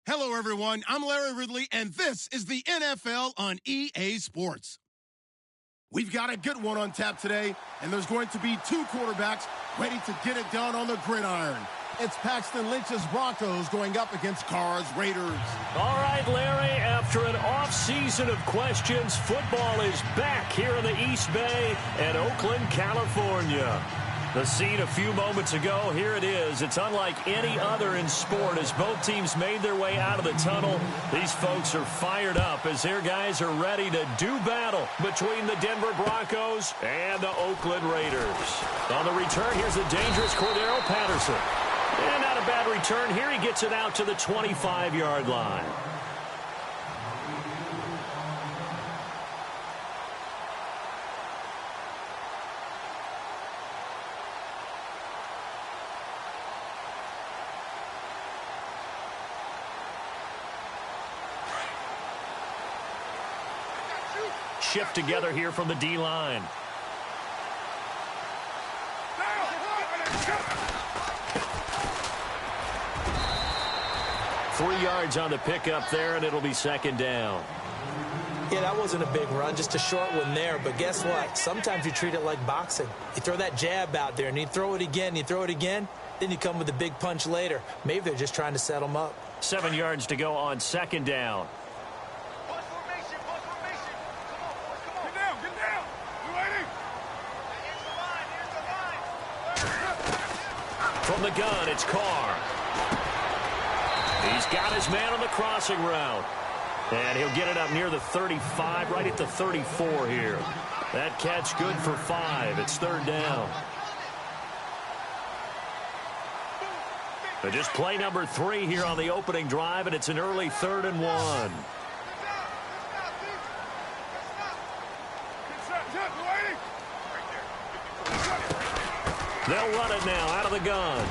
Hello, everyone. I'm Larry Ridley, and this is the NFL on EA Sports. We've got a good one on tap today, and there's going to be two quarterbacks ready to get it done on the gridiron. It's Paxton Lynch's Broncos going up against Carr's Raiders. All right, Larry, after an off-season of questions, football is back here in the East Bay and Oakland, California. The scene a few moments ago, here it is. It's unlike any other in sport as both teams made their way out of the tunnel. These folks are fired up as their guys are ready to do battle between the Denver Broncos and the Oakland Raiders. On the return, here's the dangerous Cordero Patterson. And not a bad return here. He gets it out to the 25-yard line. Shift together here from the D-line. Three yards on the pickup there, and it'll be second down. Yeah, that wasn't a big run, just a short one there. But guess what? Sometimes you treat it like boxing. You throw that jab out there, and you throw it again, then you come with a big punch later. Maybe they're just trying to set them up. 7 yards to go on second down. From the gun, it's Carr. He's got his man on the crossing route. And he'll get it up near the 35, right at the 34 here. That catch good for 5. It's third down. But just play number 3 here on the opening drive, and it's an early 3rd and 1. They'll run it now out of the gun.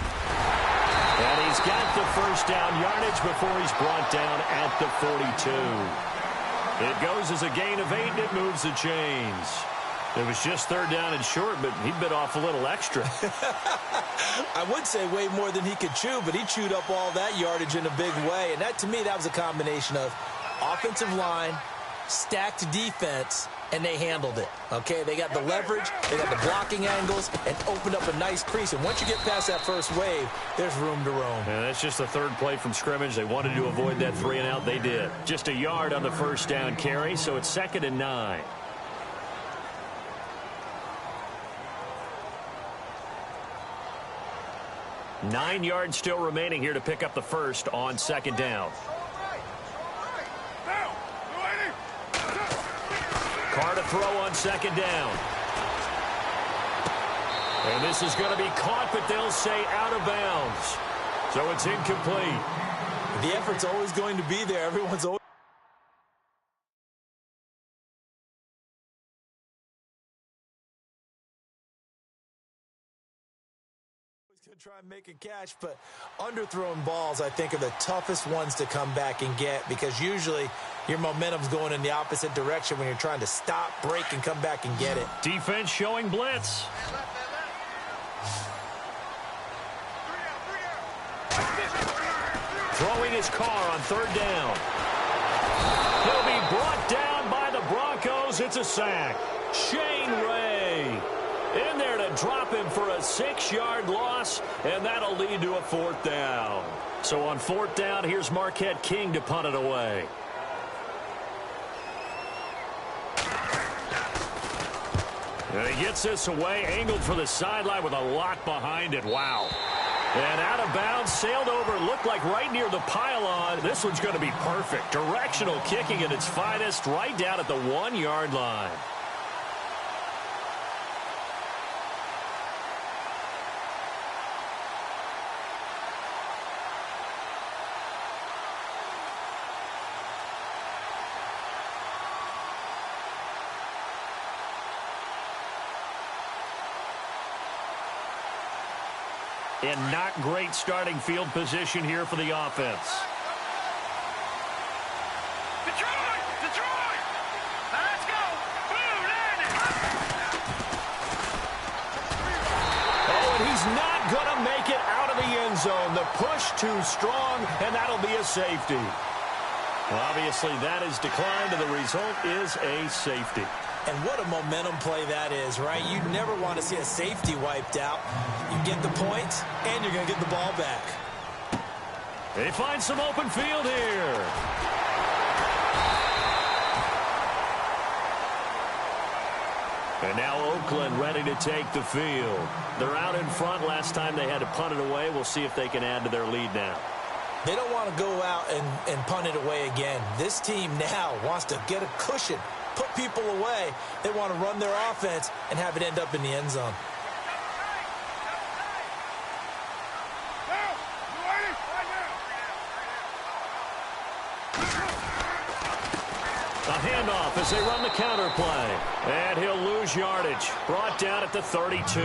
And he's got the first down yardage before he's brought down at the 42. It goes as a gain of 8, and it moves the chains. It was just third down and short, but he bit off a little extra. I would say way more than he could chew, but he chewed up all that yardage in a big way. And that, to me, that was a combination of offensive line, stacked defense, and they handled it. Okay, they got the leverage, they got the blocking angles, and opened up a nice crease. And once you get past that first wave, there's room to roam. And that's just the third play from scrimmage. They wanted to avoid that 3-and-out. They did. Just a yard on the first down carry, so it's 2nd and 9. Nine yards still remaining here to pick up the first on second down. Carr to throw on second down. And this is going to be caught, but they'll say out of bounds. So it's incomplete. The effort's always going to be there. Everyone's always going to try and make a catch, but underthrown balls, I think, are the toughest ones to come back and get, because usually your momentum's going in the opposite direction when you're trying to stop, break, and come back and get it. Defense showing blitz. Throwing his Carr on third down. He'll be brought down by the Broncos. It's a sack. Shane Ray in there to drop him for a 6-yard loss, and that'll lead to a 4th down. So on 4th down, here's Marquette King to punt it away. And he gets this away, angled for the sideline with a lot behind it. Wow. And out of bounds, sailed over, looked like right near the pylon. This one's going to be perfect. Directional kicking at its finest, right down at the 1-yard line. And not great starting field position here for the offense. Detroit! Let's go! Boom, Oh, and he's not going to make it out of the end zone. The push too strong, and that'll be a safety. Well, obviously, that is declined, and the result is a safety. And what a momentum play that is, right? You never want to see a safety wiped out. You get the points, and you're going to get the ball back. They find some open field here. And now Oakland ready to take the field. They're out in front. Last time they had to punt it away. We'll see if they can add to their lead now. They don't want to go out and punt it away again. This team now wants to get a cushion, put people away. They want to run their offense and have it end up in the end zone. A handoff as they run the counter play. And he'll lose yardage. Brought down at the 32.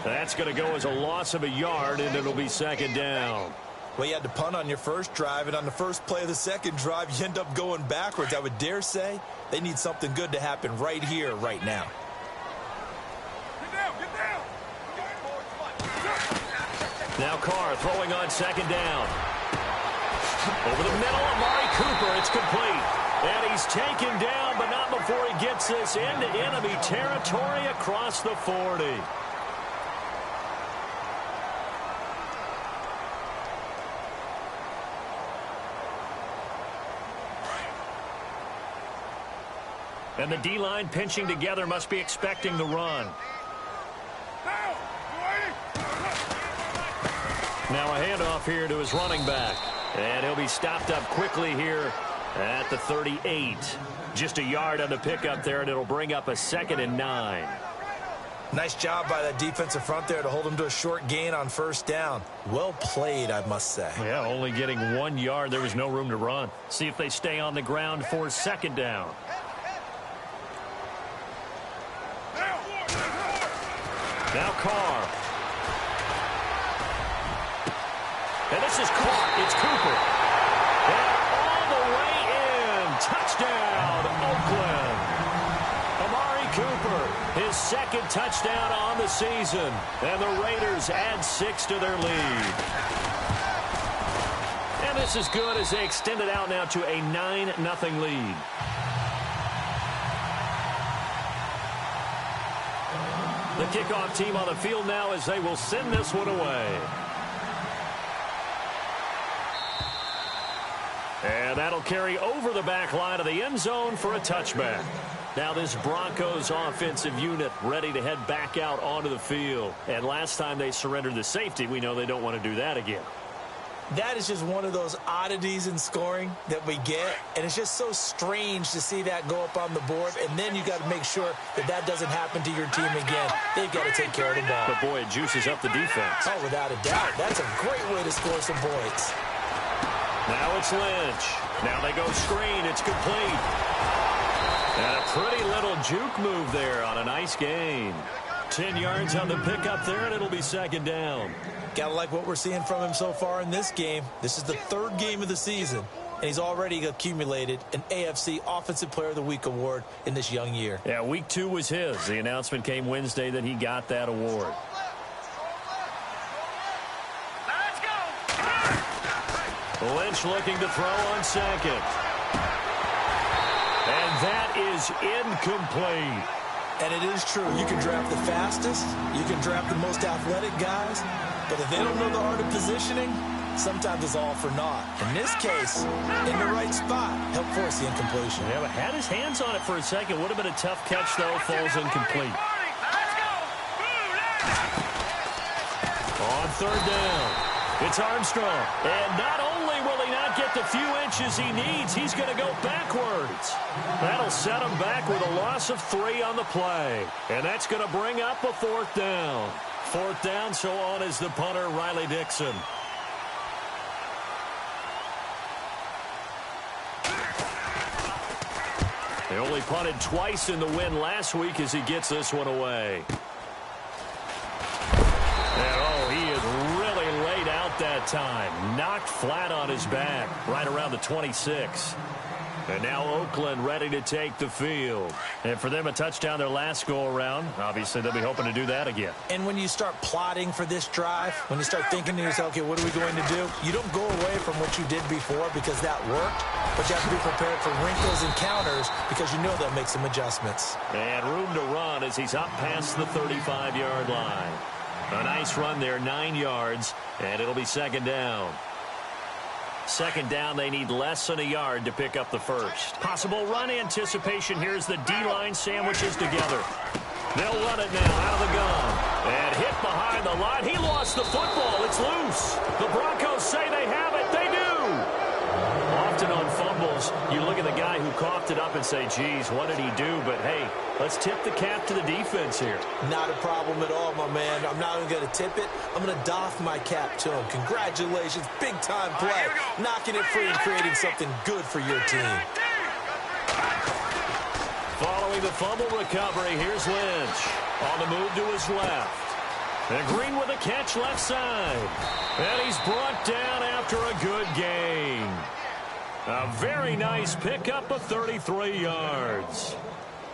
That's going to go as a loss of a yard, and it'll be second down. Well, you had to punt on your first drive, and on the first play of the second drive, you end up going backwards. I would dare say they need something good to happen right here, right now. Get down, get down. Now Carr throwing on second down. Over the middle, Amari Cooper. It's complete. And he's taken down, but not before he gets this into enemy territory across the 40. And the D-line pinching together, must be expecting the run. Now a handoff here to his running back. And he'll be stopped up quickly here at the 38. Just a yard on the pickup there, and it'll bring up a 2nd and 9. Nice job by that defensive front there to hold him to a short gain on first down. Well played, I must say. Yeah, only getting 1 yard. There was no room to run. See if they stay on the ground for second down. Now Carr. And this is caught. It's Cooper. And all the way in. Touchdown, Oakland. Amari Cooper, his 2nd touchdown on the season. And the Raiders add 6 to their lead. And this is good as they extend it out now to a 9-0 lead. The kickoff team on the field now as they will send this one away. And that'll carry over the back line of the end zone for a touchback. Now this Broncos offensive unit ready to head back out onto the field. And last time they surrendered the safety, we know they don't want to do that again. That is just one of those oddities in scoring that we get, and it's just so strange to see that go up on the board, and then you got to make sure that that doesn't happen to your team again. They've got to take care of the ball. But, boy, it juices up the defense. Oh, without a doubt. That's a great way to score some points. Now it's Lynch. Now they go screen. It's complete. And a pretty little juke move there on a nice gain. 10 yards on the pickup there, and it'll be second down. Gotta like what we're seeing from him so far in this game. This is the 3rd game of the season, and he's already accumulated an AFC Offensive Player of the Week award in this young year. Yeah, week 2 was his. The announcement came Wednesday that he got that award. Let's go. Lynch looking to throw on second. And that is incomplete. And it is true. You can draft the fastest. You can draft the most athletic guys. But if they don't know the art of positioning, sometimes it's all for naught. In this case, in the right spot, helped force the incompletion. Yeah, but had his hands on it for a second. Would have been a tough catch, though. Falls incomplete. Let's go. On third down, it's Armstrong. And not only will he not get the few inches he needs, he's going to go backwards. That'll set him back with a loss of 3 on the play. And that's going to bring up a 4th down. 4th down, so on is the punter, Riley Dixon. They only punted twice in the win last week as he gets this one away. And, oh, he is really laid out that time. Knocked flat on his back, right around the 26. And now Oakland ready to take the field. And for them, a touchdown their last go-around. Obviously, they'll be hoping to do that again. And when you start plotting for this drive, when you start thinking to yourself, okay, what are we going to do? You don't go away from what you did before because that worked, but you have to be prepared for wrinkles and counters because you know they'll make some adjustments. And room to run as he's up past the 35-yard line. A nice run there, 9 yards, and it'll be second down. Second down, they need less than a yard to pick up the first. Possible run anticipation. Here's the D-line sandwiches together. They'll run it now out of the gun. And hit behind the line. He lost the football. It's loose. The Broncos say they have it. They do. Often on fumbles, you look at the guy who coughed it up and say, geez, what did he do? But, hey, let's tip the cap to the defense here. Not a problem at all, my man. I'm not even going to tip it. I'm going to doff my cap to him. Congratulations. Big-time play. Knocking it free and creating something good for your team. Following the fumble recovery, here's Lynch. On the move to his left. And Green with a catch left side. And he's brought down after a good gain. A very nice pickup of 33 yards.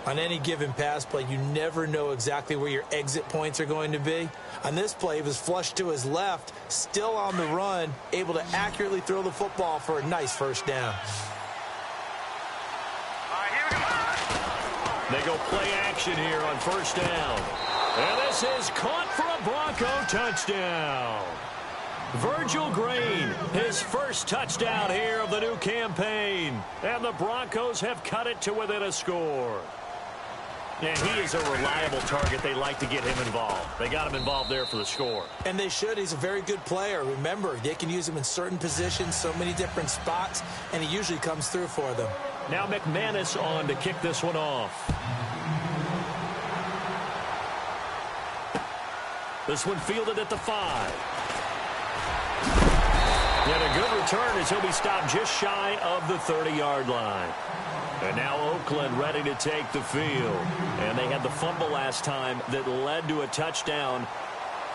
On any given pass play, you never know exactly where your exit points are going to be. On this play, he was flushed to his left, still on the run, able to accurately throw the football for a nice first down. They go play action here on first down. And this is caught for a Bronco touchdown. Virgil Green, his first touchdown here of the new campaign. And the Broncos have cut it to within a score. And he is a reliable target. They like to get him involved. They got him involved there for the score. And they should. He's a very good player. Remember, they can use him in certain positions, so many different spots, and he usually comes through for them. Now McManus on to kick this one off. This one fielded at the 5. And a good return as he'll be stopped just shy of the 30-yard line. And now Oakland ready to take the field. And they had the fumble last time that led to a touchdown.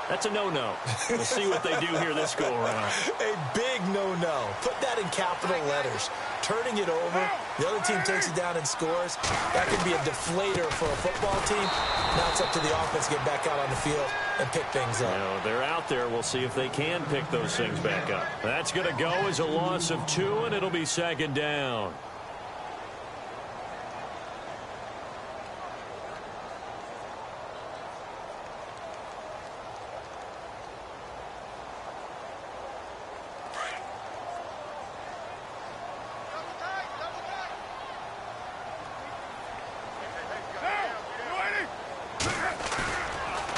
That's a no-no. We'll see what they do here this go-around. A big no-no. Put that in capital letters. Turning it over, the other team takes it down and scores. That could be a deflator for a football team. Now it's up to the offense to get back out on the field and pick things up. Now, they're out there. We'll see if they can pick those things back up. That's going to go as a loss of 2, and it'll be second down.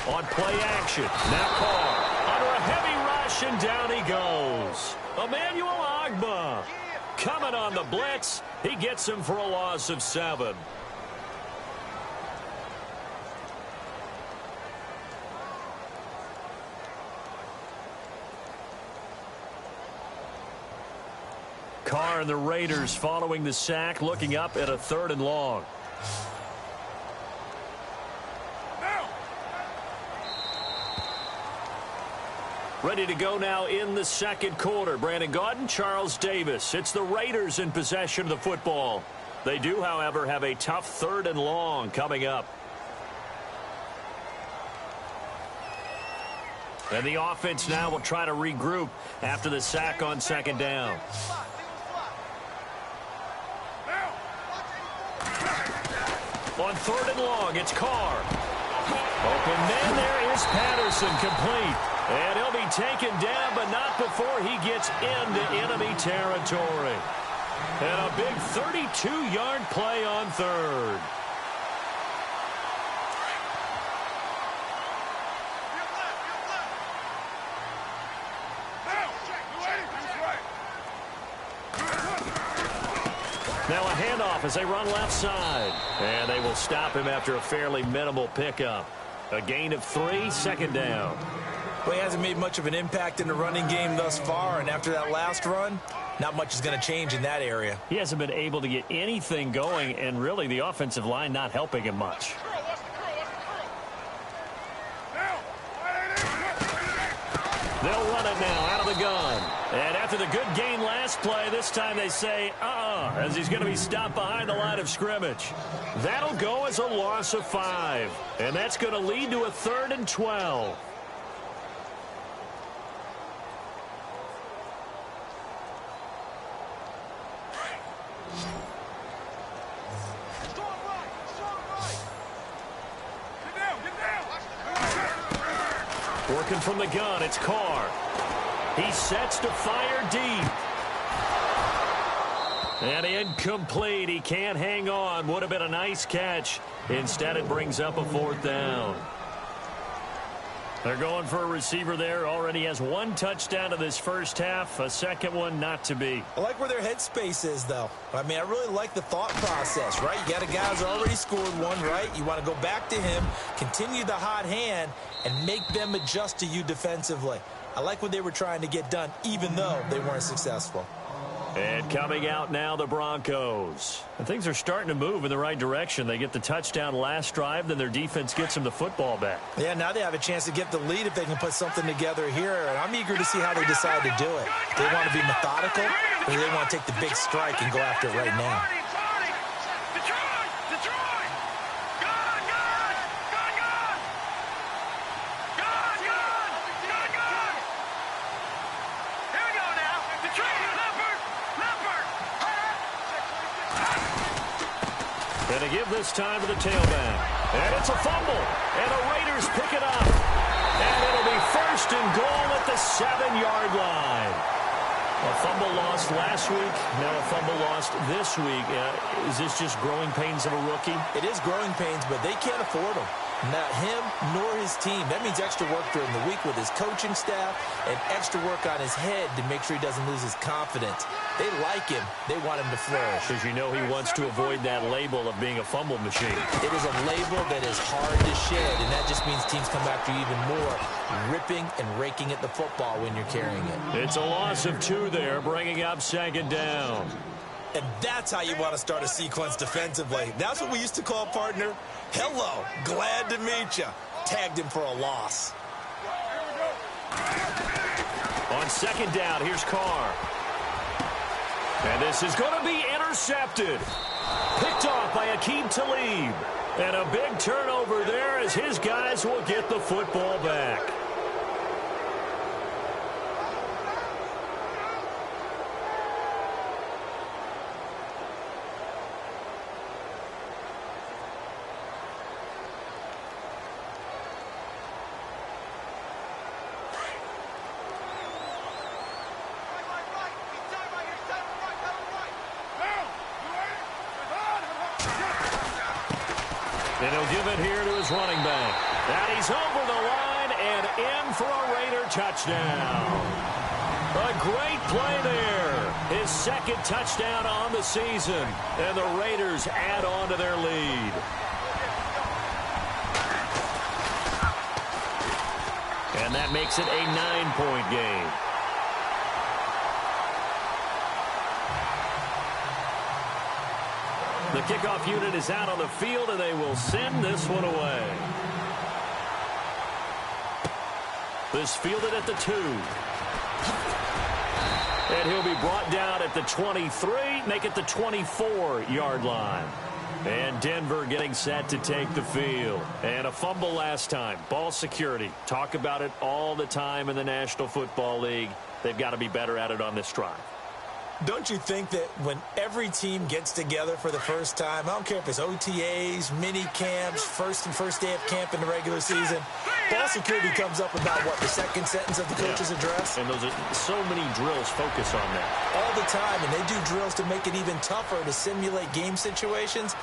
On play action, now Carr under a heavy rush, and down he goes. Emmanuel Ogbah coming on the blitz. He gets him for a loss of 7. Carr and the Raiders following the sack, looking up at a 3rd and long. Ready to go now in the second quarter. Brandon Gaudin, Charles Davis. It's the Raiders in possession of the football. They do, however, have a tough 3rd and long coming up. And the offense now will try to regroup after the sack on second down. On 3rd and long, it's Carr. Open man, there is Patterson, complete. And he'll be taken down, but not before he gets into enemy territory. And a big 32-yard play on 3rd. Now a handoff as they run left side. And they will stop him after a fairly minimal pickup. A gain of 3, second down. Well, he hasn't made much of an impact in the running game thus far, and after that last run, not much is going to change in that area. He hasn't been able to get anything going, and really the offensive line not helping him much. They'll run it now out of the gun. And after the good gain last play, this time they say, as he's going to be stopped behind the line of scrimmage. That'll go as a loss of 5. And that's going to lead to a 3rd and 12. Working from the gun, it's Carr. He sets to fire deep. And incomplete. He can't hang on. Would have been a nice catch. Instead, it brings up a 4th down. They're going for a receiver there. Already has 1 touchdown to this first half. A second one not to be. I like where their headspace is, though. I mean, I really like the thought process, right? You got a guy who's already scored 1, right? You want to go back to him, continue the hot hand, and make them adjust to you defensively. I like what they were trying to get done, even though they weren't successful. And coming out now, the Broncos. And things are starting to move in the right direction. They get the touchdown last drive, then their defense gets them the football back. Yeah, now they have a chance to get the lead if they can put something together here. And I'm eager to see how they decide to do it. They want to be methodical, or they want to take the big strike and go after it right now. And to give this time to the tailback. And it's a fumble. And the Raiders pick it up. And it'll be 1st and goal at the 7-yard line. A fumble lost last week. Now a fumble lost this week. Is this just growing pains of a rookie? It is growing pains, but they can't afford them. Not him nor his team. That means extra work during the week with his coaching staff and extra work on his head to make sure he doesn't lose his confidence. They like him. They want him to flourish. Because you know he wants to avoid that label of being a fumble machine. It is a label that is hard to shed, and that just means teams come after you even more, ripping and raking at the football when you're carrying it. It's a loss of 2 there, bringing up 2nd down. And that's how you want to start a sequence defensively. That's what we used to call, partner, hello, glad to meet you. Tagged him for a loss. On 2nd down, here's Carr. And this is going to be intercepted. Picked off by Aqib Talib. And a big turnover there as his guys will get the football back. And he'll give it here to his running back. And he's over the line and in for a Raider touchdown. A great play there. His 2nd touchdown on the season. And the Raiders add on to their lead. And that makes it a 9-point game. The kickoff unit is out on the field, and they will send this one away. This fielded at the 2. And he'll be brought down at the 23, make it the 24-yard line. And Denver getting set to take the field. And a fumble last time. Ball security. Talk about it all the time in the National Football League. They've got to be better at it on this drive. Don't you think that when every team gets together for the first time, I don't care if it's OTAs, mini camps, first day of camp in the regular season, ball security comes up about, what, the 2nd sentence of the coach's address? And those are so many drills focus on that. All the time, and they do drills to make it even tougher to simulate game situations.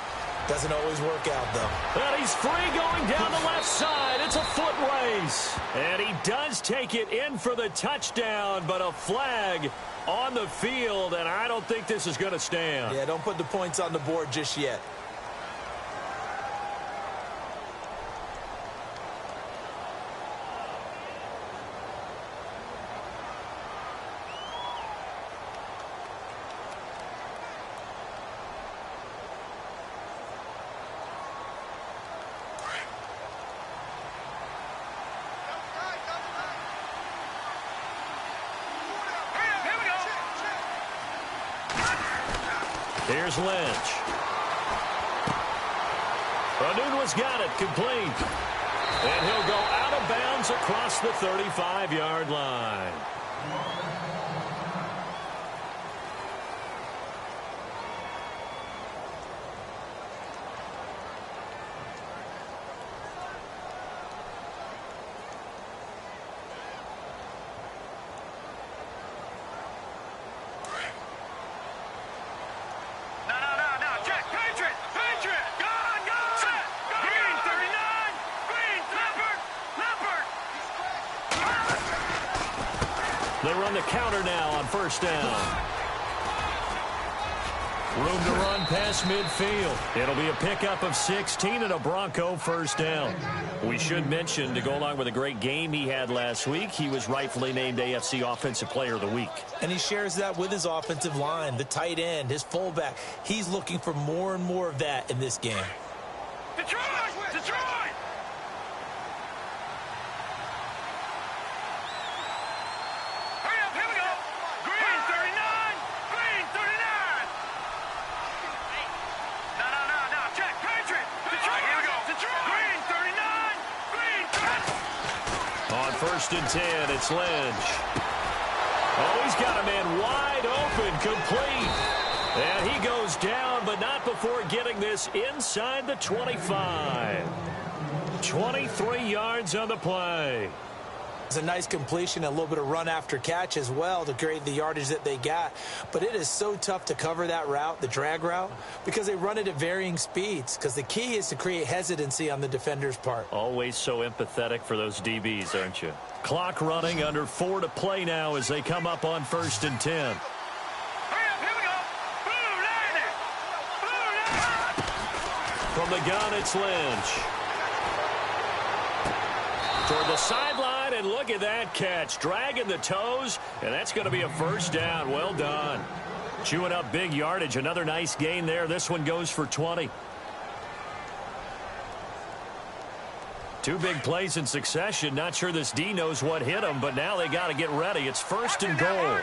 Doesn't always work out, though. And he's free going down the left side. It's a foot race. And he does take it in for the touchdown, but a flag on the field, and I don't think this is going to stand. Yeah, don't put the points on the board just yet. Here's Lynch. Anunwa's got it, complete. And he'll go out of bounds across the 35-yard line. They run the counter now on first down. Room to run past midfield. It'll be a pickup of 16 and a Bronco first down. We should mention, to go along with a great game he had last week, he was rightfully named AFC Offensive Player of the Week. And he shares that with his offensive line, the tight end, his fullback. He's looking for more and more of that in this game. Detroit! Detroit! First and 10, it's Lynch. Oh, he's got a man wide open, complete. And he goes down, but not before getting this inside the 25. 23 yards on the play. It's a nice completion, a little bit of run after catch as well to create the yardage that they got. But it is so tough to cover that route, the drag route, because they run it at varying speeds. Because the key is to create hesitancy on the defender's part. Always so empathetic for those DBs, aren't you? Clock running, under 4 to play now as they come up on first and 10. From the gun, it's Lynch. Toward the sideline, and look at that catch. Dragging the toes, and that's going to be a first down. Well done. Chewing up big yardage. Another nice gain there. This one goes for 20. Two big plays in succession. Not sure this D knows what hit him, but now they got to get ready. It's first and goal.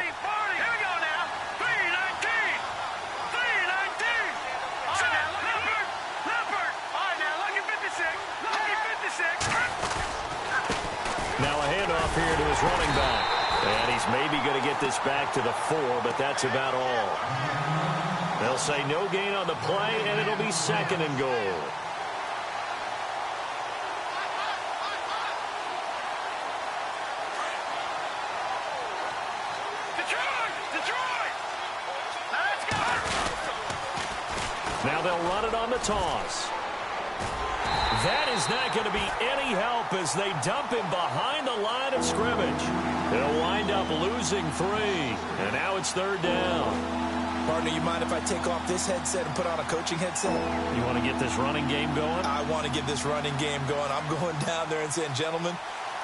Here to his running back. And he's maybe going to get this back to the 4, but that's about all. They'll say no gain on the play, and it'll be second and goal. Detroit! Let's go! Now they'll run it on the toss. That is not going to be any help as they dump him behind the line of scrimmage. They'll wind up losing 3, and now it's third down. Partner, you mind if I take off this headset and put on a coaching headset? You want to get this running game going? I want to get this running game going. I'm going down there and saying, gentlemen,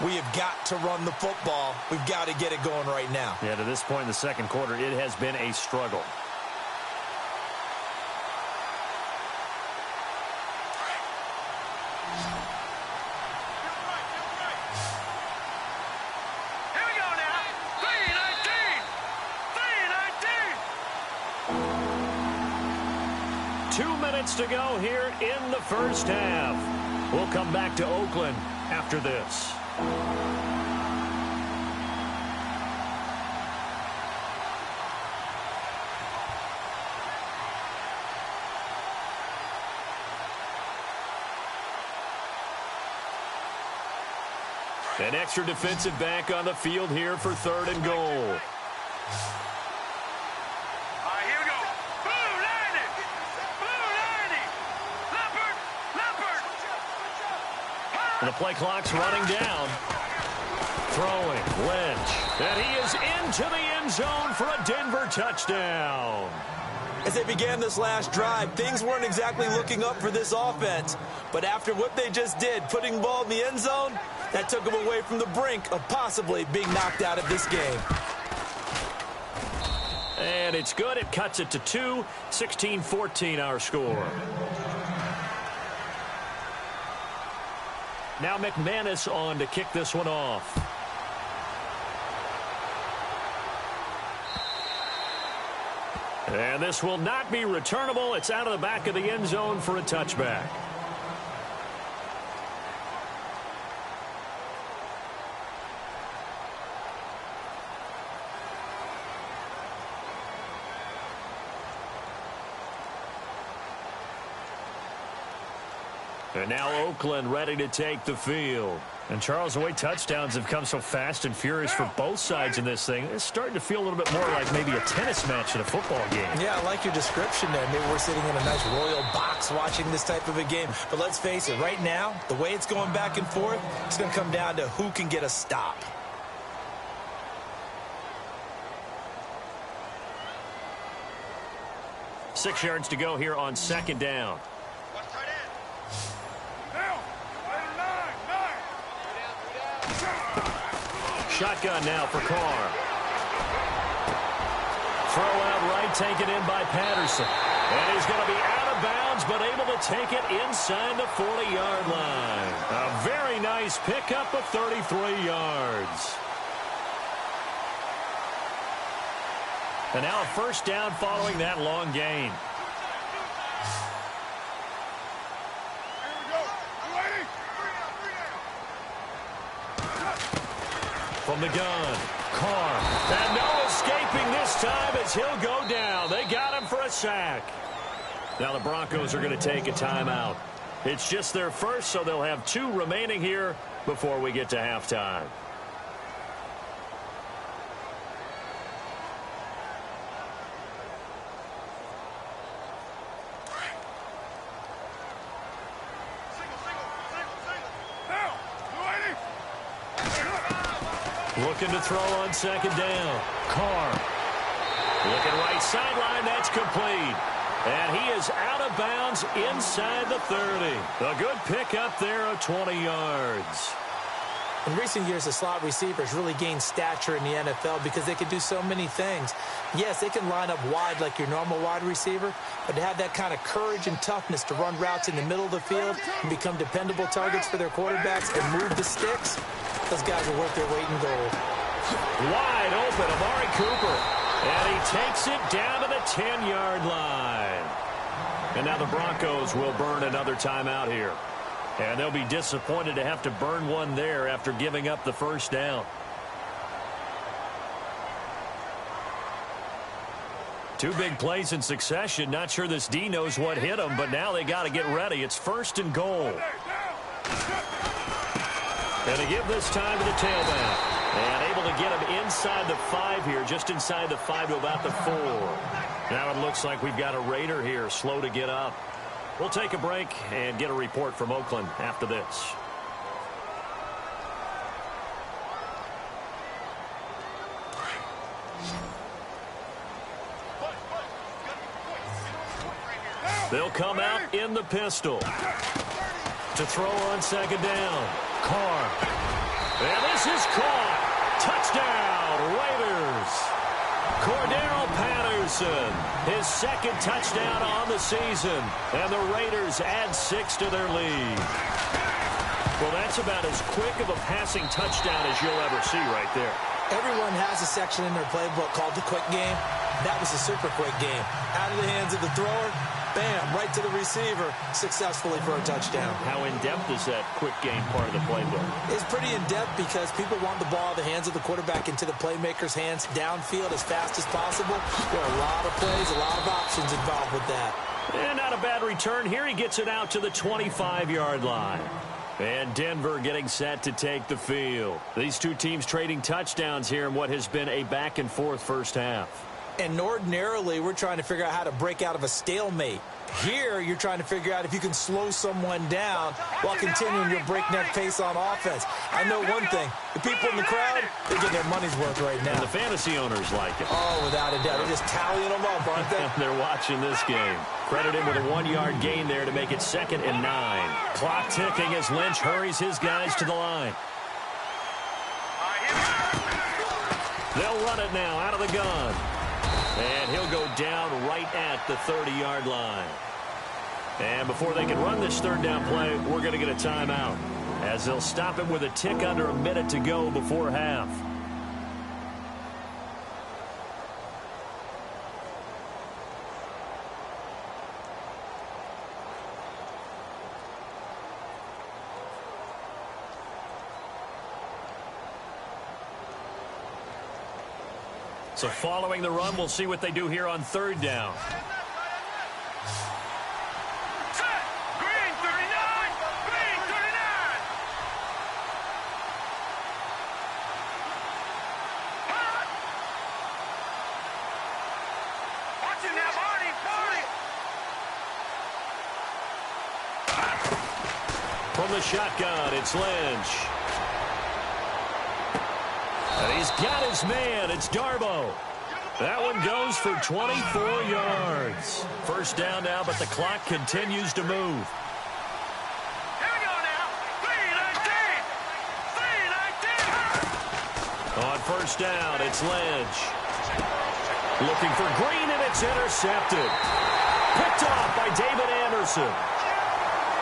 we have got to run the football. We've got to get it going right now. Yeah, to this point in the second quarter, it has been a struggle. To go here in the first half. We'll come back to Oakland after this. An extra defensive back on the field here for third and goal. And the play clock's running down. Throwing, Lynch. And he is into the end zone for a Denver touchdown. As they began this last drive, things weren't exactly looking up for this offense. But after what they just did, putting the ball in the end zone, that took them away from the brink of possibly being knocked out of this game. And it's good. It cuts it to 2. 16-14 our score. Now McManus on to kick this one off. And this will not be returnable. It's out of the back of the end zone for a touchback. And now Oakland ready to take the field. And, Charles, the way touchdowns have come so fast and furious for both sides in this thing, it's starting to feel a little bit more like maybe a tennis match in a football game. Yeah, I like your description there. Maybe we're sitting in a nice royal box watching this type of a game. But let's face it, right now, the way it's going back and forth, it's going to come down to who can get a stop. Six yards to go here on second down. Shotgun now for Carr. Throw out right, taken in by Patterson. And he's going to be out of bounds, but able to take it inside the 40-yard line. A very nice pickup of 33 yards. And now a first down following that long gain. From the gun, Carr. And no escaping this time as he'll go down. They got him for a sack. Now the Broncos are going to take a timeout. It's just their first, so they'll have 2 remaining here before we get to halftime. Looking to throw on second down. Carr. Looking right sideline. That's complete. And he is out of bounds inside the 30. A good pickup there of 20 yards. In recent years, the slot receivers really gained stature in the NFL because they can do so many things. Yes, they can line up wide like your normal wide receiver, but to have that kind of courage and toughness to run routes in the middle of the field and become dependable targets for their quarterbacks and move the sticks, those guys are worth their weight in gold. Wide open, Amari Cooper. And he takes it down to the 10-yard line. And now the Broncos will burn another timeout here. And they'll be disappointed to have to burn one there after giving up the first down. 2 big plays in succession. Not sure this D knows what hit him, but now they got to get ready. It's first and goal. And to give this time to the tailback. And able to get him inside the 5 here, just inside the 5 to about the 4. Now it looks like we've got a Raider here, slow to get up. We'll take a break and get a report from Oakland after this. They'll come out in the pistol. To throw on second down. Carr. And this is caught. Touchdown, Raiders. Cordero Patterson, his second touchdown on the season. And the Raiders add 6 to their lead. Well, that's about as quick of a passing touchdown as you'll ever see right there. Everyone has a section in their playbook called the quick game. That was a super quick game. Out of the hands of the thrower, bam, right to the receiver, successfully for a touchdown. How in-depth is that quick game part of the playbook? It's pretty in-depth because people want the ball out of the hands of the quarterback into the playmaker's hands downfield as fast as possible. There are a lot of plays, a lot of options involved with that. And not a bad return here. He gets it out to the 25-yard line. And Denver getting set to take the field. These 2 teams trading touchdowns here in what has been a back-and-forth first half. And ordinarily, we're trying to figure out how to break out of a stalemate. Here, you're trying to figure out if you can slow someone down while continuing your breakneck pace on offense. I know one thing. The people in the crowd, they're getting their money's worth right now. And the fantasy owners like it. Oh, without a doubt. They're just tallying them up, aren't they? They're watching this game. Credit him with a 1-yard gain there to make it 2nd and 9. Clock ticking as Lynch hurries his guys to the line. They'll run it now out of the gun. And he'll go down right at the 30-yard line. And before they can run this third down play, we're going to get a timeout, as they'll stop it with a tick under a minute to go before half. So following the run, we'll see what they do here on third down. Set. Green 39. Green 39. Watch it now, Barney. From the shotgun, it's Lynch. And he's got his man. It's Darbo. That one goes for 24 yards. First down now, but the clock continues to move. Here we go now. 3-19. 3-19. On first down, it's Lynch. Looking for Green, and it's intercepted. Picked off by David Anderson.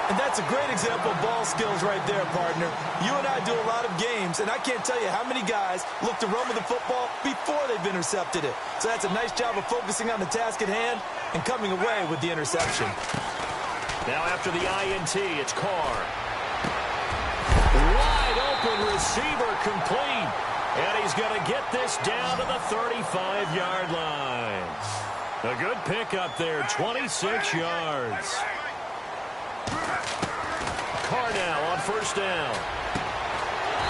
And that's a great example of ball skills right there, partner. You and I do a lot of games, and I can't tell you how many guys look to run with the football before they've intercepted it. So that's a nice job of focusing on the task at hand and coming away with the interception. Now after the INT, it's Carr. Wide open receiver complete. And he's going to get this down to the 35-yard line. A good pickup there, 26 yards. Carr now on first down.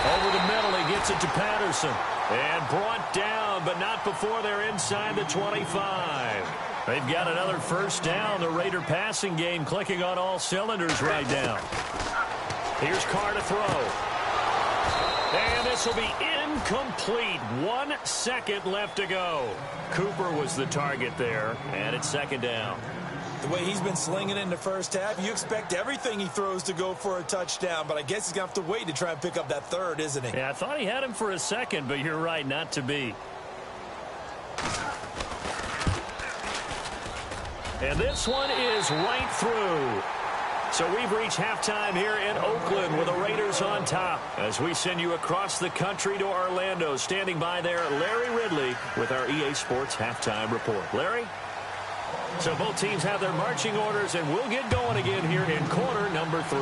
Over the middle, he gets it to Patterson. And brought down, but not before they're inside the 25. They've got another first down. The Raider passing game clicking on all cylinders right now. Here's Carr to throw. And this will be incomplete. 1 second left to go. Cooper was the target there, and it's second down. The way he's been slinging in the first half, you expect everything he throws to go for a touchdown, but I guess he's going to have to wait to try and pick up that third, isn't he? Yeah, I thought he had him for a second, but you're right, not to be. And this one is right through. So we've reached halftime here in Oakland with the Raiders on top. As we send you across the country to Orlando, standing by there, Larry Ridley with our EA Sports Halftime Report. Larry? So both teams have their marching orders, and we'll get going again here in quarter number 3.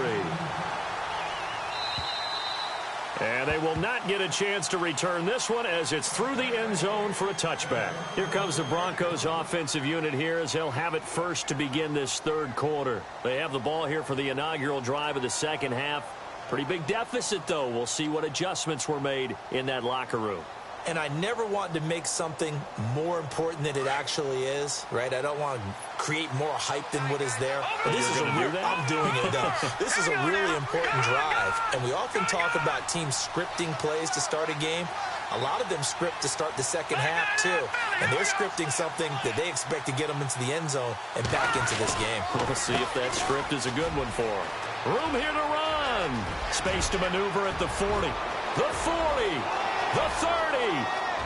And they will not get a chance to return this one as it's through the end zone for a touchback. Here comes the Broncos offensive unit here as they'll have it first to begin this third quarter. They have the ball here for the inaugural drive of the second half. Pretty big deficit, though. We'll see what adjustments were made in that locker room. And I never want to make something more important than it actually is, right? I don't want to create more hype than what is there. But this is I'm doing it, though. This is a really important drive. And we often talk about teams scripting plays to start a game. A lot of them script to start the second half, too. And they're scripting something that they expect to get them into the end zone and back into this game. We'll see if that script is a good one for them. Room here to run. Space to maneuver at the 40. The 40. The 30,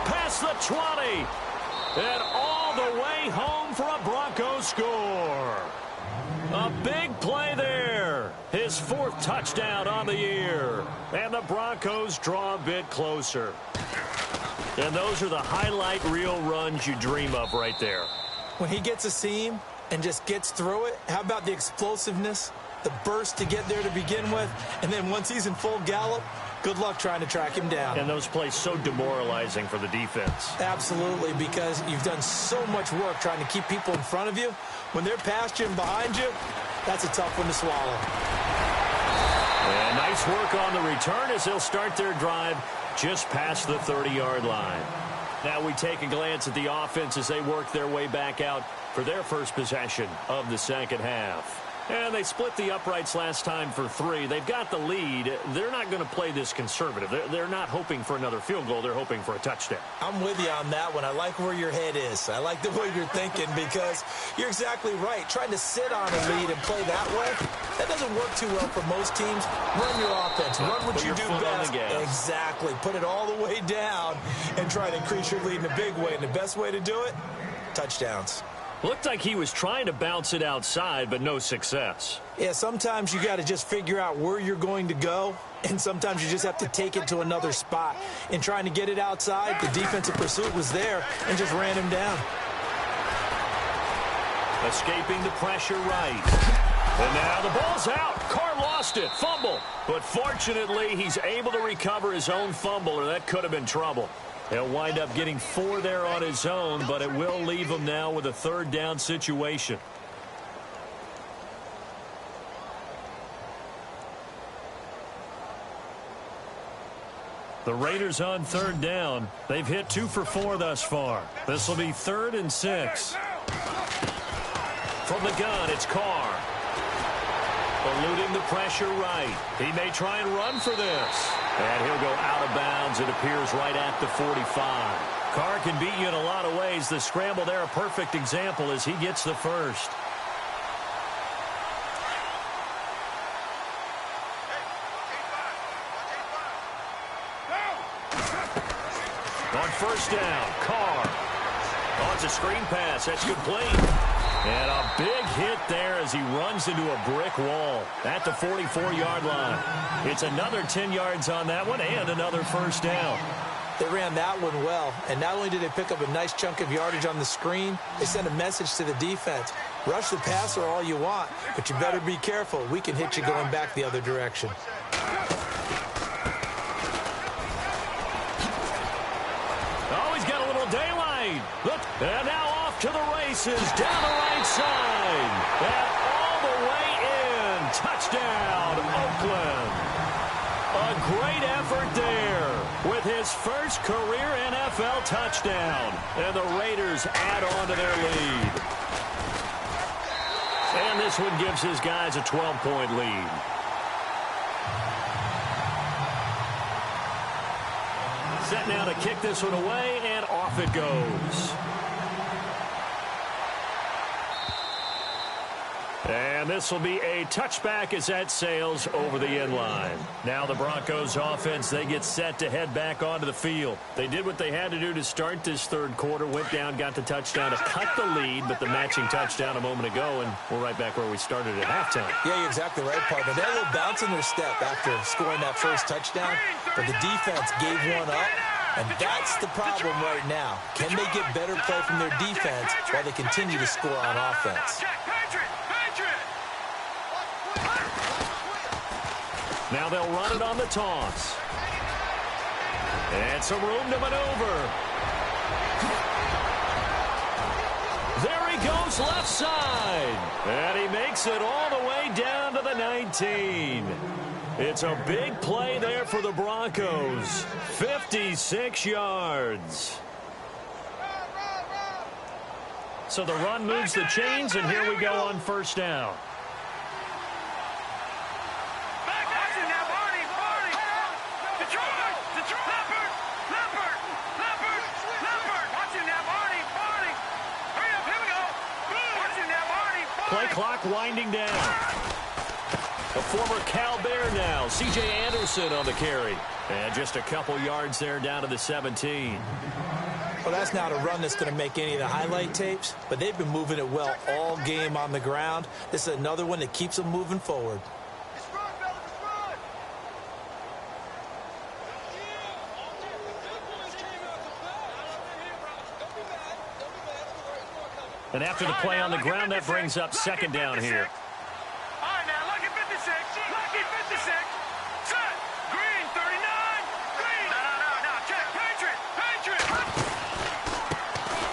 past the 20, and all the way home for a Broncos score. A big play there. His 4th touchdown on the year. And the Broncos draw a bit closer. And those are the highlight reel runs you dream of right there. When he gets a seam and just gets through it, how about the explosiveness, the burst to get there to begin with, and then once he's in full gallop, good luck trying to track him down. And those plays so demoralizing for the defense. Absolutely, because you've done so much work trying to keep people in front of you. When they're past you and behind you, that's a tough one to swallow. And nice work on the return as they'll start their drive just past the 30-yard line. Now we take a glance at the offense as they work their way back out for their first possession of the second half. And they split the uprights last time for 3. They've got the lead. They're not going to play this conservative. They're not hoping for another field goal. They're hoping for a touchdown. I'm with you on that one. I like where your head is. I like the way you're thinking because you're exactly right. Trying to sit on a lead and play that way, that doesn't work too well for most teams. Run your offense. Run what you do best. Exactly. Put it all the way down and try to increase your lead in a big way. And the best way to do it, touchdowns. Looked like he was trying to bounce it outside, but no success. Yeah, sometimes you got to just figure out where you're going to go, and sometimes you just have to take it to another spot. In trying to get it outside, the defensive pursuit was there and just ran him down. Escaping the pressure right. And now the ball's out. Carr lost it. Fumble. But fortunately, he's able to recover his own fumble, or that could have been trouble. He'll wind up getting 4 there on his own, but it will leave him now with a 3rd down situation. The Raiders on 3rd down. They've hit 2 for 4 thus far. This will be 3rd and 6. From the gun, it's Carr. Eluding the pressure right. He may try and run for this. And he'll go out of bounds. It appears right at the 45. Carr can beat you in a lot of ways. The scramble there, a perfect example as he gets the first. On 1st down, Carr. Oh, it's a screen pass. That's complete. And a big hit there as he runs into a brick wall at the 44-yard line. It's another 10 yards on that one and another 1st down. They ran that one well, and not only did they pick up a nice chunk of yardage on the screen, they sent a message to the defense. Rush the passer all you want, but you better be careful. We can hit you going back the other direction. Oh, he's got a little daylight. Look, and now off to the races down the right side. And all the way in. Touchdown, Oakland. A great effort there with his first career NFL touchdown. And the Raiders add on to their lead. And this one gives his guys a 12-point lead. Set now to kick this one away, and off it goes. And this will be a touchback as that sails over the end line. Now the Broncos offense, they get set to head back onto the field. They did what they had to do to start this 3rd quarter, went down, got the touchdown to cut the lead, but the matching touchdown a moment ago, and we're right back where we started at halftime. Yeah, you're exactly right, partner. They had a little bounce in their step after scoring that first touchdown, but the defense gave one up, and that's the problem right now. Can they get better play from their defense while they continue to score on offense? Now they'll run it on the toss. And some room to maneuver. There he goes left side. And he makes it all the way down to the 19. It's a big play there for the Broncos. 56 yards. So the run moves the chains, and here we go on 1st down. Play clock winding down. A former Cal Bear now. C.J. Anderson on the carry. And just a couple yards there down to the 17. Well, that's not a run that's going to make any of the highlight tapes, but they've been moving it well all game on the ground. This is another one that keeps them moving forward. And after the play on the ground, that brings up 2nd down here. All right, now, lucky 56. Lucky 56. Set. Green, 39. Green. No. Check. Patriot.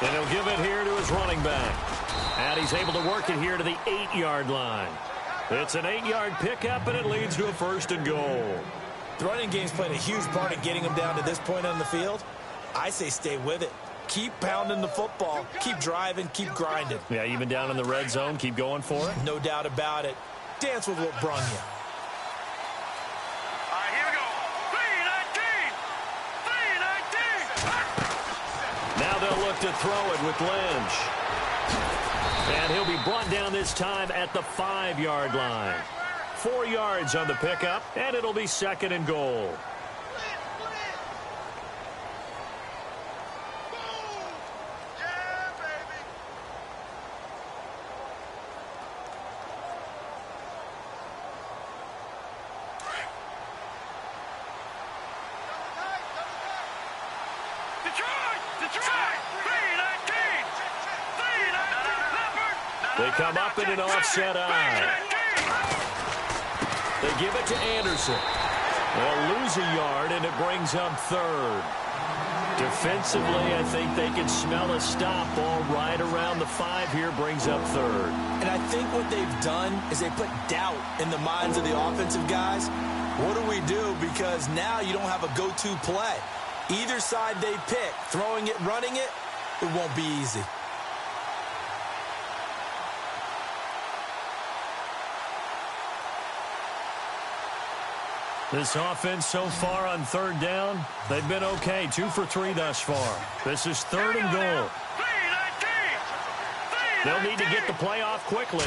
And he'll give it here to his running back. And he's able to work it here to the 8-yard line. It's an 8-yard pickup, and it leads to a 1st and goal. The running game's played a huge part in getting them down to this point on the field. I say stay with it. Keep pounding the football. Keep driving. Keep grinding. Yeah, even down in the red zone, keep going for it. No doubt about it. Dance with what brung you. All right, here we go. 3-19. Now they'll look to throw it with Lynch. And he'll be brought down this time at the 5-yard line. 4 yards on the pickup, and it'll be 2nd and goal. They come up in an offset eye. They give it to Anderson. They'll lose a yard, and it brings up 3rd. Defensively, I think they can smell a stop. Ball right around the 5 here, brings up third. And I think what they've done is they put doubt in the minds of the offensive guys. What do we do? Because now you don't have a go-to play. Either side they pick, throwing it, running it, it won't be easy. This offense so far on third down, they've been okay. 2 for 3 thus far. This is third and goal. They'll need to get the play off quickly.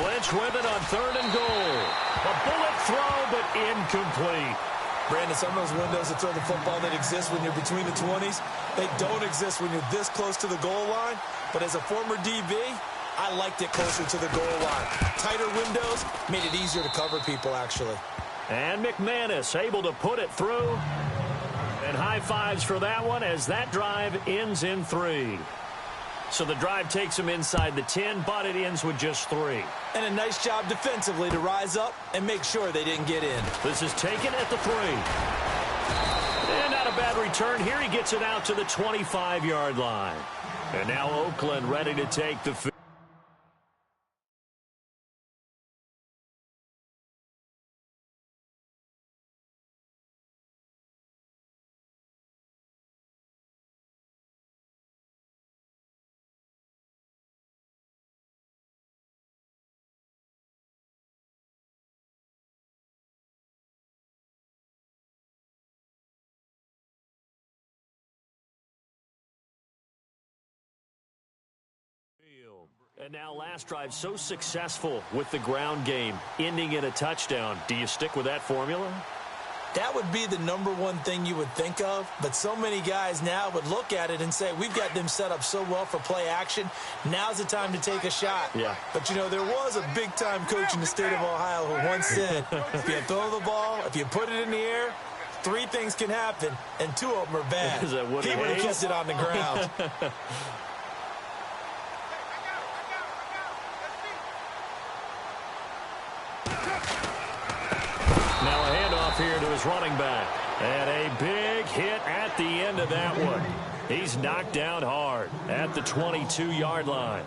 Lynch with it on third and goal. A bullet throw, but incomplete. Brandon, some of those windows to throw the football that exist when you're between the 20s, they don't exist when you're this close to the goal line. But as a former DB, I liked it closer to the goal line. Tighter windows made it easier to cover people, actually. And McManus able to put it through. And high fives for that one as that drive ends in 3. So the drive takes them inside the 10, but it ends with just 3. And a nice job defensively to rise up and make sure they didn't get in. This is taken at the 3. And not a bad return here. He gets it out to the 25-yard line. And now Oakland ready to take the field. And now last drive so successful with the ground game, ending in a touchdown. Do you stick with that formula? That would be the #1 thing you would think of, but so many guys now would look at it and say, we've got them set up so well for play action. Now's the time to take a shot. Yeah. But, you know, there was a big-time coach in the state of Ohio who once said, if you throw the ball, if you put it in the air, 3 things can happen, and 2 of them are bad. Is that what he would have kept it on the ground. Here to his running back. And a big hit at the end of that one. He's knocked down hard at the 22-yard line.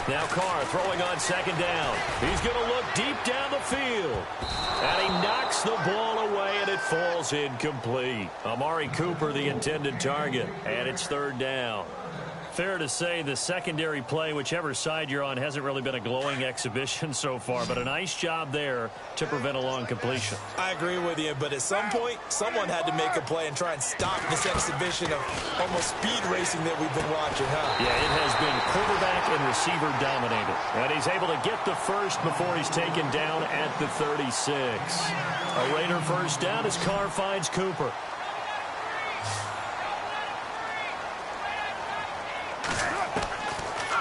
Now Carr throwing on second down. He's going to look deep down the field. And he knocks the ball away, and it falls incomplete. Amari Cooper, the intended target. And it's third down. Fair to say the secondary play, whichever side you're on, hasn't really been a glowing exhibition so far. But a nice job there to prevent a long completion. I agree with you, but at some point, someone had to make a play and try and stop this exhibition of almost speed racing that we've been watching, huh? Yeah, it has been quarterback and receiver dominated. And he's able to get the first before he's taken down at the 36. A Raider first down as Carr finds Cooper.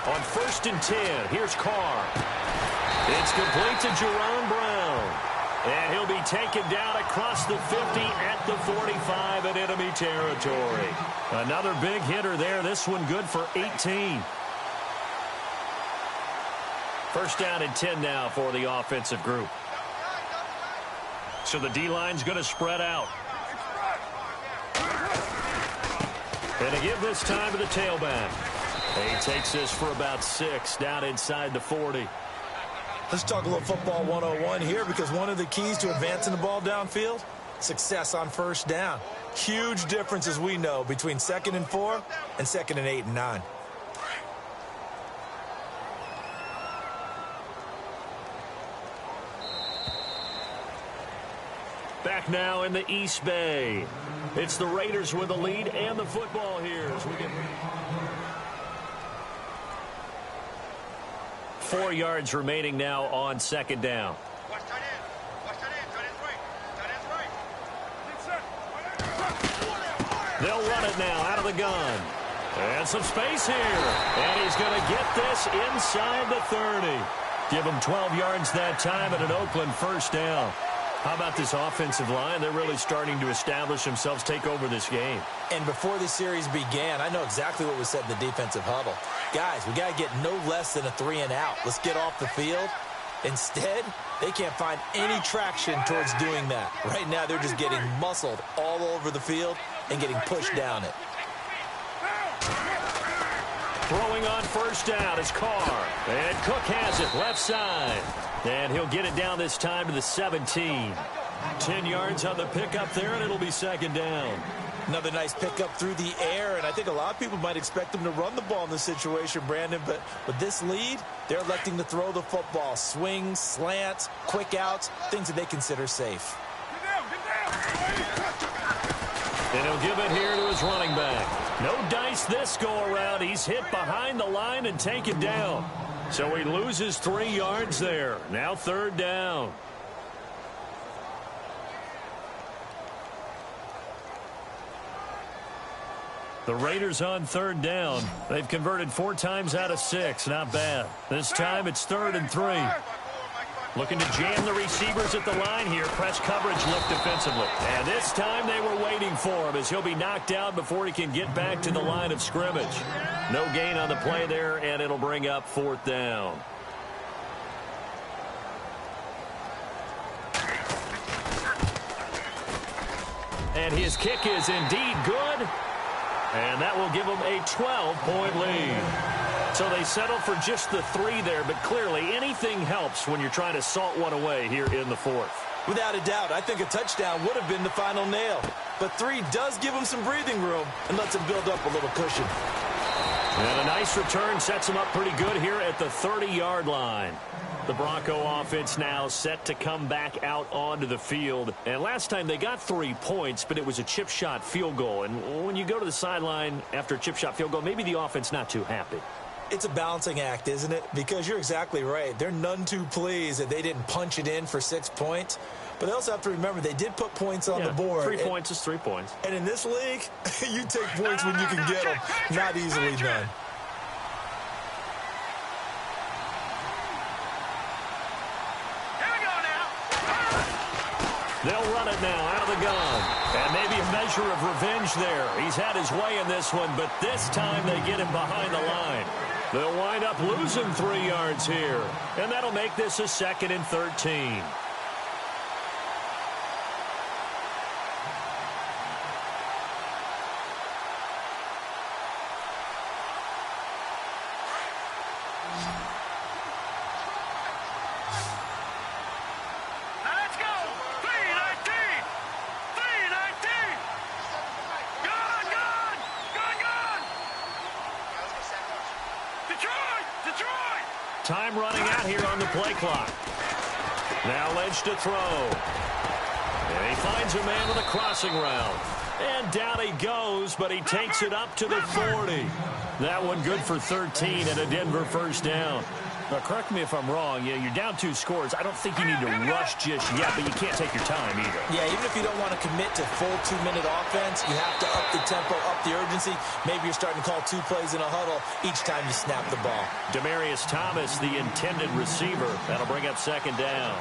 On 1st and 10, here's Carr. It's complete to Jerome Brown. And he'll be taken down across the 50 at the 45 in enemy territory. Another big hitter there. This one good for 18. First down and 10 now for the offensive group. So the D-line's going to spread out. And to give this time to the tailback. He takes this for about 6 down inside the 40. Let's talk a little football 101 here, because one of the keys to advancing the ball downfield, success on first down. Huge difference, as we know, between 2nd and 4 and 2nd and 8 and 9. Back now in the East Bay. It's the Raiders with the lead and the football here as we get 4 yards remaining now on second down. They'll run it now out of the gun. And some space here. And he's going to get this inside the 30. Give him 12 yards that time and an Oakland first down. How about this offensive line? They're really starting to establish themselves, take over this game. And before the series began, I know exactly what was said in the defensive huddle. Guys, we got to get no less than a 3-and-out. Let's get off the field. Instead, they can't find any traction towards doing that. Right now, they're just getting muscled all over the field and getting pushed down it. Throwing on first down is Carr. And Cook has it left side. And he'll get it down this time to the 17. 10 yards on the pickup there, and it'll be second down. Another nice pickup through the air, and I think a lot of people might expect them to run the ball in this situation, Brandon, but with this lead, they're electing to throw the football. Swings, slants, quick outs, things that they consider safe. And he'll give it here to his running back. No dice this go-around. He's hit behind the line and taken down. So he loses 3 yards there. Now third down. The Raiders on third down. They've converted 4 times out of 6. Not bad. This time it's 3rd and 3. Looking to jam the receivers at the line here. Press coverage look defensively. And this time they were waiting for him as he'll be knocked out before he can get back to the line of scrimmage. No gain on the play there, and it'll bring up 4th down. And his kick is indeed good. And that will give them a 12-point lead. So they settle for just the 3 there, but clearly anything helps when you're trying to salt one away here in the 4th. Without a doubt, I think a touchdown would have been the final nail. But 3 does give them some breathing room and lets them build up a little cushion. And a nice return sets them up pretty good here at the 30-yard line. The Bronco offense now set to come back out onto the field. And last time they got 3 points, but it was a chip shot field goal. And when you go to the sideline after a chip shot field goal, maybe the offense not too happy. It's a balancing act, isn't it? Because you're exactly right. They're none too pleased that they didn't punch it in for 6 points. But they also have to remember they did put points on the board. 3 points is 3 points. And in this league, you take points when you can get them. Not easily done. They'll run it now out of the gun. And maybe a measure of revenge there. He's had his way in this one, but this time they get him behind the line. They'll wind up losing 3 yards here. And that'll make this a 2nd and 13. Time running out here on the play clock. Now Lynch to throw. And he finds a man with a crossing route. And down he goes, but he takes it up to the 40. That one good for 13 and a Denver first down. Now, correct me if I'm wrong. Yeah, you're down 2 scores. I don't think you need to rush just yet, but you can't take your time either. Yeah, even if you don't want to commit to full 2-minute offense, you have to up the tempo, up the urgency. Maybe you're starting to call 2 plays in a huddle each time you snap the ball. Demaryius Thomas, the intended receiver. That'll bring up 2nd down.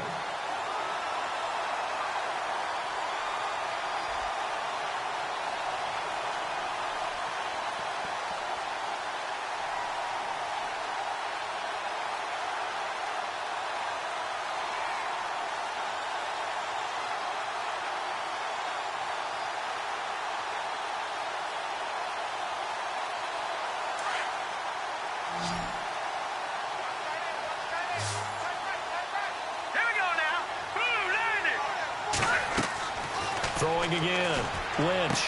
Throwing again. Lynch.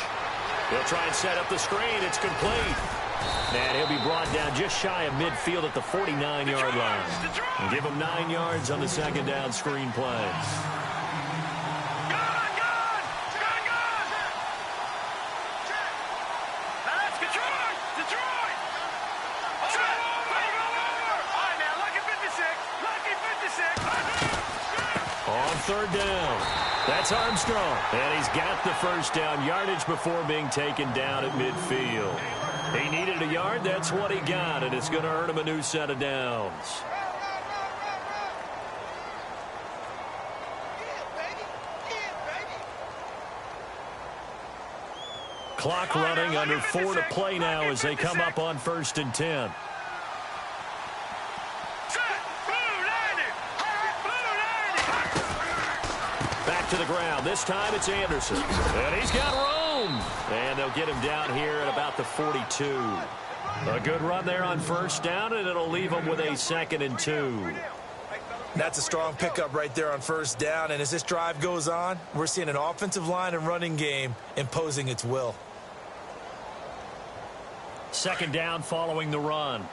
He'll try and set up the screen. It's complete. And he'll be brought down just shy of midfield at the 49-yard line. And give him 9 yards on the 2nd down screen play. On 3rd down. That's Armstrong. And he's got the first down yardage before being taken down at midfield. He needed a yard. That's what he got, and it's going to earn him a new set of downs. Clock running, under 4 to play now as they come up on 1st and 10. Back to the ground. This time it's Anderson. And he's got room. And they'll get him down here at about the 42. A good run there on 1st down, and it'll leave him with a 2nd and 2. That's a strong pickup right there on 1st down. And as this drive goes on, we're seeing an offensive line and running game imposing its will. 2nd down following the run. All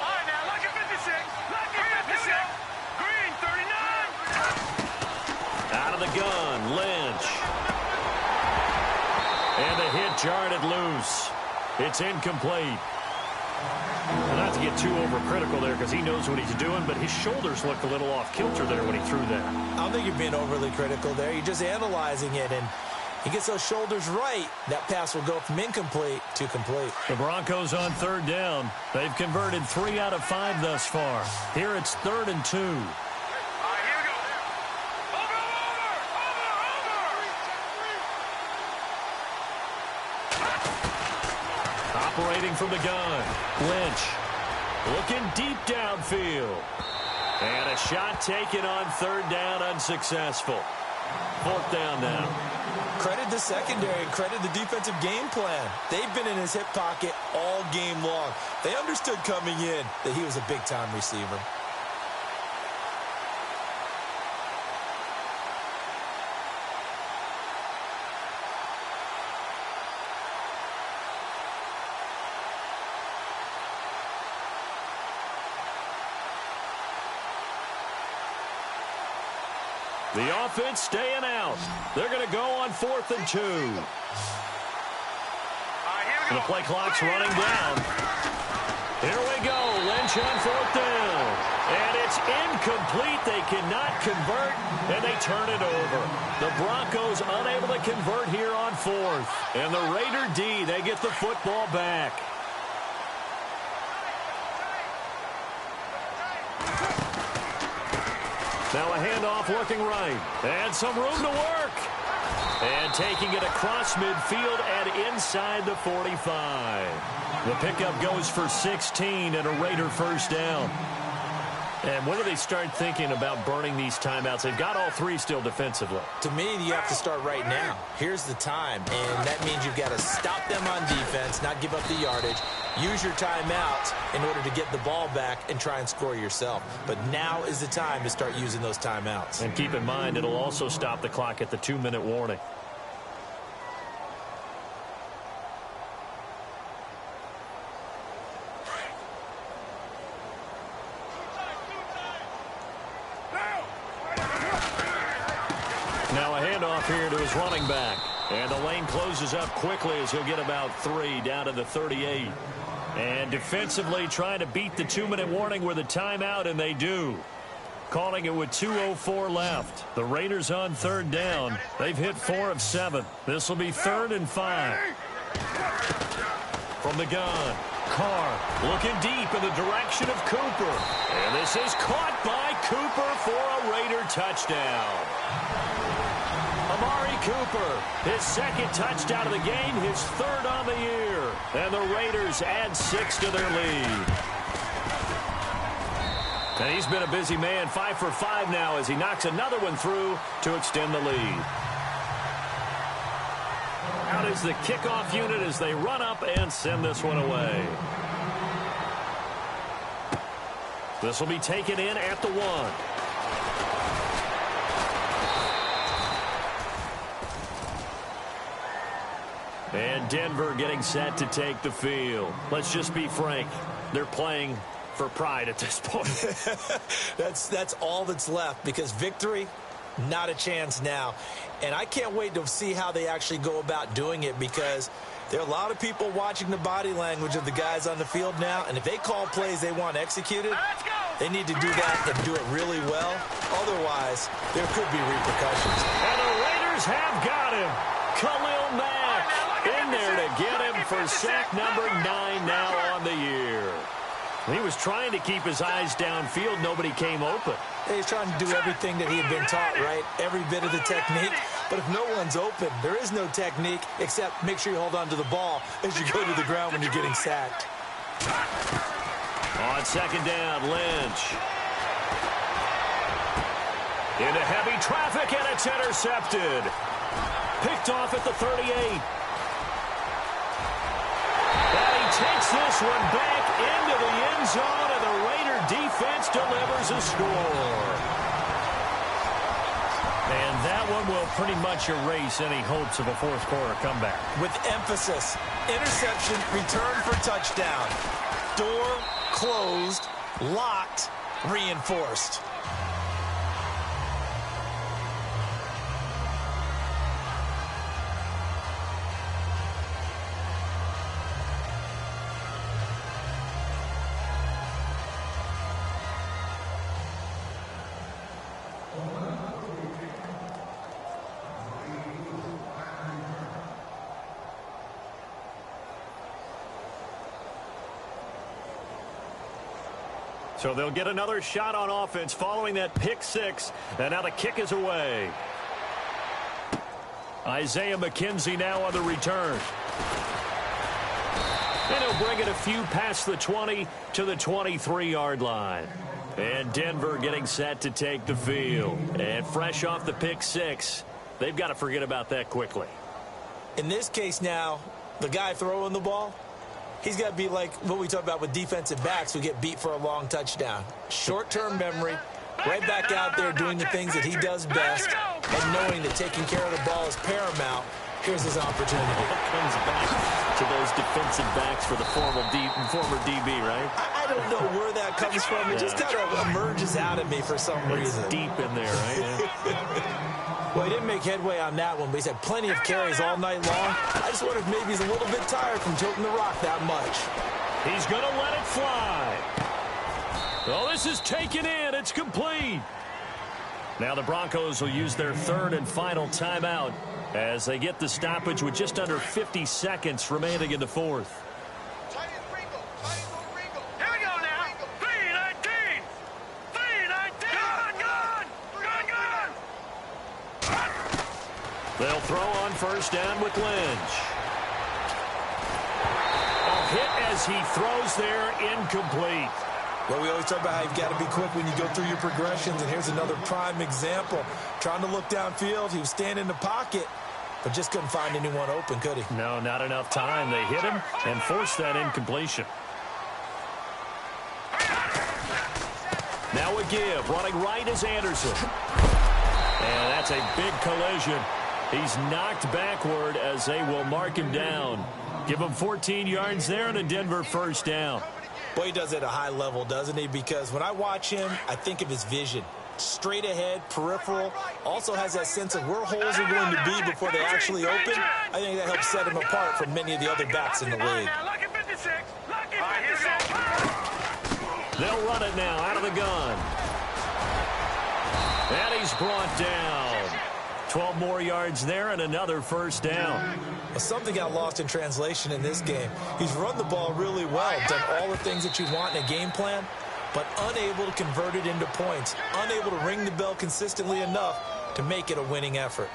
right, now, lucky 56. Lucky 56. Green, 39. Out of the gun, Lynch. And the hit jarred it loose. It's incomplete. Not to get too overcritical there because he knows what he's doing, but his shoulders looked a little off kilter there when he threw that. I don't think you're being overly critical there. You're just analyzing it, and he gets those shoulders right. That pass will go from incomplete to complete. The Broncos on 3rd down. They've converted 3 out of 5 thus far. Here it's 3rd and 2. All right, here we go. Over. Operating from the gun. Lynch looking deep downfield. And a shot taken on 3rd down, unsuccessful. 4th down now. Credit the secondary and credit the defensive game plan. They've been in his hip pocket all game long. They understood coming in that he was a big-time receiver. The offense staying out. They're going to go on 4th and 2. The play clock's running down. Here we go. Lynch on 4th down. And it's incomplete. They cannot convert, and they turn it over. The Broncos unable to convert here on 4th. And the Raider D, they get the football back. Now a handoff looking right. And some room to work. And taking it across midfield and inside the 45. The pickup goes for 16 and a Raider 1st down. And when do they start thinking about burning these timeouts? They've got all 3 still defensively. To me, you have to start right now. Here's the time, and that means you've got to stop them on defense, not give up the yardage, use your timeouts in order to get the ball back and try and score yourself. But now is the time to start using those timeouts. And keep in mind, it'll also stop the clock at the 2-minute warning. Now a handoff here to his running back. And the lane closes up quickly as he'll get about 3 down to the 38. And defensively trying to beat the 2-minute warning with a timeout, and they do. Calling it with 2:04 left. The Raiders on 3rd down. They've hit 4 of 7. This will be 3rd and 5. From the gun, Carr looking deep in the direction of Cooper. And this is caught by Cooper for a Raider touchdown. Amari Cooper, his 2nd touchdown of the game, his 3rd on the year. And the Raiders add 6 to their lead. And he's been a busy man, 5 for 5 now as he knocks another one through to extend the lead. Out is the kickoff unit as they run up and send this one away. This will be taken in at the 1. And Denver getting set to take the field. Let's just be frank. They're playing for pride at this point. That's all that's left, because victory, not a chance now. And I can't wait to see how they actually go about doing it, because there are a lot of people watching the body language of the guys on the field now. And if they call plays they want executed, they need to do that and do it really well. Otherwise, there could be repercussions. And the Raiders have got him. Khalil Mack in there to get him for sack number 9 now on the year. He was trying to keep his eyes downfield. Nobody came open. He's trying to do everything that he had been taught, right? Every bit of the technique. But if no one's open, there is no technique except make sure you hold on to the ball as you go to the ground when you're getting sacked. On second down, Lynch. Into heavy traffic, and it's intercepted. Picked off at the 38. And he takes this one back into the end zone, and the Raider defense delivers a score. And that one will pretty much erase any hopes of a fourth quarter comeback. With emphasis, interception, return for touchdown. Door closed, locked, reinforced. So they'll get another shot on offense following that pick six. And now the kick is away. Isaiah McKenzie now on the return. And he'll bring it a few past the 20 to the 23-yard line. And Denver getting set to take the field. And fresh off the pick six, they've got to forget about that quickly. In this case now, the guy throwing the ball, he's got to be like what we talk about with defensive backs who get beat for a long touchdown. Short-term memory, right back out there doing the things that he does best, and knowing that taking care of the ball is paramount. Here's his opportunity. It comes back to those defensive backs for the former DB, right? I don't know where that comes from. It just kind of emerges out of me for some reason. It's deep in there, right? Well, he didn't make headway on that one, but he's had plenty of carries all night long. I just wonder if maybe he's a little bit tired from tilting the rock that much. He's going to let it fly. Oh, this is taken in. It's complete. Now the Broncos will use their third and final timeout as they get the stoppage with just under 50 seconds remaining in the fourth. Here we go now. 3-19. 3-19. Gun. They'll throw on first down with Lynch. A hit as he throws there, incomplete. Well, we always talk about how you've got to be quick when you go through your progressions, and here's another prime example. Trying to look downfield, he was standing in the pocket, but just couldn't find anyone open, could he? No, not enough time. They hit him and forced that incompletion. Now a give. Running right is Anderson. And that's a big collision. He's knocked backward as they will mark him down. Give him 14 yards there and a Denver first down. Boy, he does it at a high level, doesn't he? Because when I watch him, I think of his vision. Straight ahead, peripheral, also has that sense of where holes are going to be before they actually open. I think that helps set him apart from many of the other backs in the league. They'll run it now out of the gun. And he's brought down. 12 more yards there and another first down. Well, something got lost in translation in this game. He's run the ball really well, done all the things that you want in a game plan, but unable to convert it into points, unable to ring the bell consistently enough to make it a winning effort.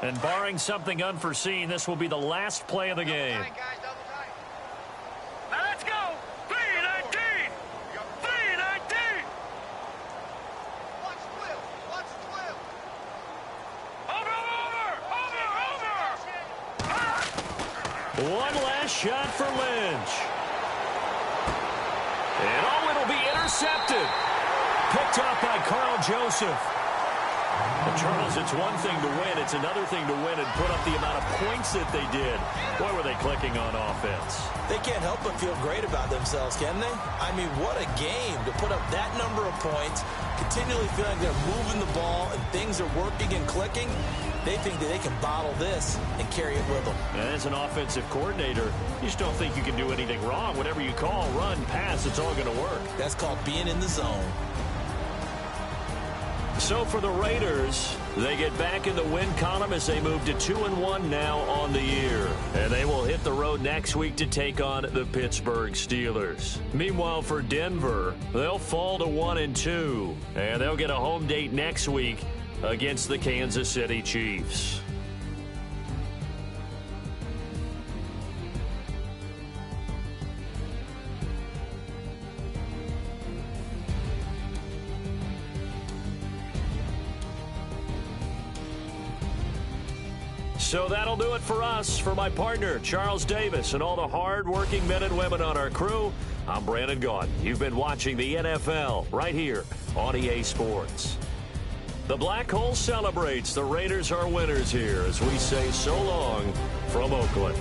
And barring something unforeseen, this will be the last play of the game. Now let's go. 3-19. 3-19. Watch Will. Over. One last shot for Lynch. And oh, it'll be intercepted. Picked up by Carl Joseph. Well, Charles, it's one thing to win. It's another thing to win and put up the amount of points that they did. Boy, were they clicking on offense. They can't help but feel great about themselves, can they? I mean, what a game to put up that number of points, continually feeling they're moving the ball and things are working and clicking. They think that they can bottle this and carry it with them. And as an offensive coordinator, you just don't think you can do anything wrong. Whatever you call, run, pass, it's all going to work. That's called being in the zone. So for the Raiders, they get back in the win column as they move to 2-1 now on the year. And they will hit the road next week to take on the Pittsburgh Steelers. Meanwhile, for Denver, they'll fall to 1-2. And they'll get a home date next week against the Kansas City Chiefs. So that'll do it for us. For my partner, Charles Davis, and all the hard-working men and women on our crew, I'm Brandon Gaudin. You've been watching the NFL right here on EA Sports. The Black Hole celebrates. The Raiders are winners here as we say so long from Oakland.